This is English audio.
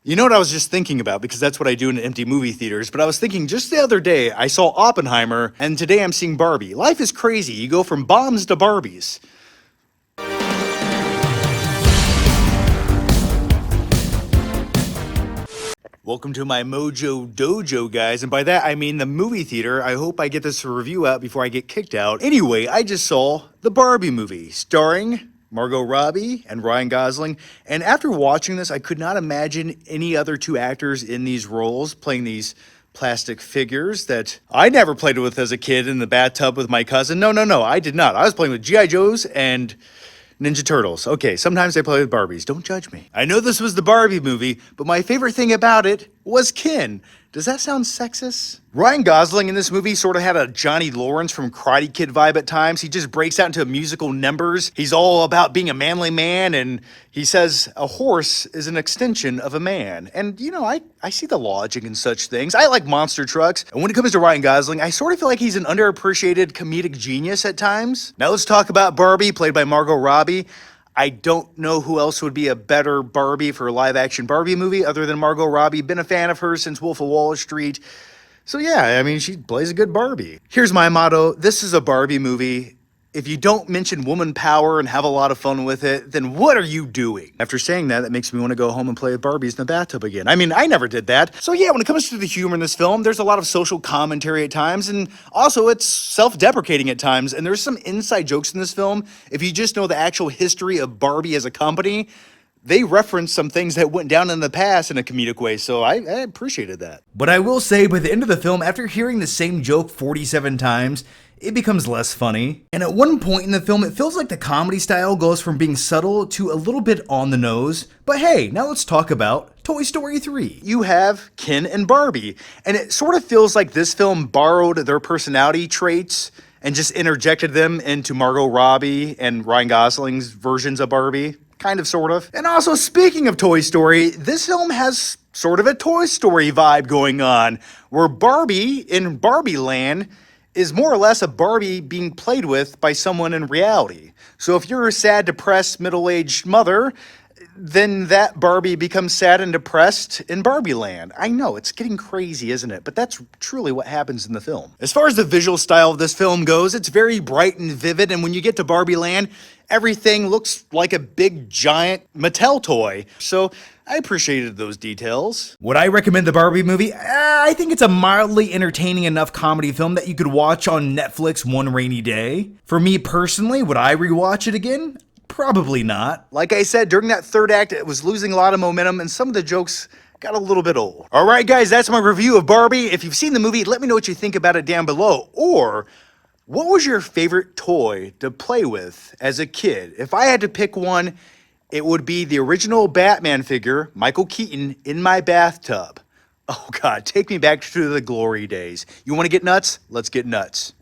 You know what I was just thinking about, because that's what I do in empty movie theaters, but I was thinking just the other day, I saw Oppenheimer, and today I'm seeing Barbie. Life is crazy. You go from bombs to Barbies. Welcome to my Mojo Dojo, guys, and by that I mean the movie theater. I hope I get this review out before I get kicked out. Anyway, I just saw the Barbie movie, starring Margot Robbie and Ryan Gosling, and after watching this, I could not imagine any other two actors in these roles playing these plastic figures that I never played with as a kid in the bathtub with my cousin. No, I did not. I was playing with G.I. Joes and Ninja Turtles. Okay, sometimes I play with Barbies. Don't judge me. I know this was the Barbie movie, but my favorite thing about it was Ken. Does that sound sexist? Ryan Gosling in this movie sort of had a Johnny Lawrence from Karate Kid vibe at times. He just breaks out into musical numbers. He's all about being a manly man, and he says a horse is an extension of a man. And, you know, I see the logic in such things. I like monster trucks. And when it comes to Ryan Gosling, I sort of feel like he's an underappreciated comedic genius at times. Now let's talk about Barbie, played by Margot Robbie. I don't know who else would be a better Barbie for a live-action Barbie movie other than Margot Robbie. Been a fan of hers since Wolf of Wall Street. So yeah, I mean, she plays a good Barbie. Here's my motto. This is a Barbie movie. If you don't mention woman power and have a lot of fun with it, then what are you doing? After saying that, that makes me want to go home and play with Barbies in the bathtub again. I mean, I never did that. So yeah, when it comes to the humor in this film, there's a lot of social commentary at times, and also it's self-deprecating at times, and there's some inside jokes in this film. If you just know the actual history of Barbie as a company, they reference some things that went down in the past in a comedic way, so I appreciated that. But I will say, by the end of the film, after hearing the same joke 47 times, it becomes less funny. And at one point in the film, it feels like the comedy style goes from being subtle to a little bit on the nose. But hey, now let's talk about Toy Story 3. You have Ken and Barbie, and it sort of feels like this film borrowed their personality traits and just interjected them into Margot Robbie and Ryan Gosling's versions of Barbie. Kind of, sort of. And also, speaking of Toy Story, this film has sort of a Toy Story vibe going on, where Barbie in Barbie Land is more or less a Barbie being played with by someone in reality. So if you're a sad, depressed, middle-aged mother, then that Barbie becomes sad and depressed in Barbie Land. I know, it's getting crazy, isn't it? But that's truly what happens in the film. As far as the visual style of this film goes, it's very bright and vivid, and when you get to Barbie Land, everything looks like a big, giant Mattel toy. So I appreciated those details. Would I recommend the Barbie movie? I think it's a mildly entertaining enough comedy film that you could watch on Netflix one rainy day. For me personally, would I rewatch it again? Probably not. Like I said, during that third act, it was losing a lot of momentum, and some of the jokes got a little bit old. All right, guys, that's my review of Barbie. If you've seen the movie, let me know what you think about it down below. Or, what was your favorite toy to play with as a kid? If I had to pick one, it would be the original Batman figure, Michael Keaton, in my bathtub. Oh God, take me back to the glory days. You want to get nuts? Let's get nuts.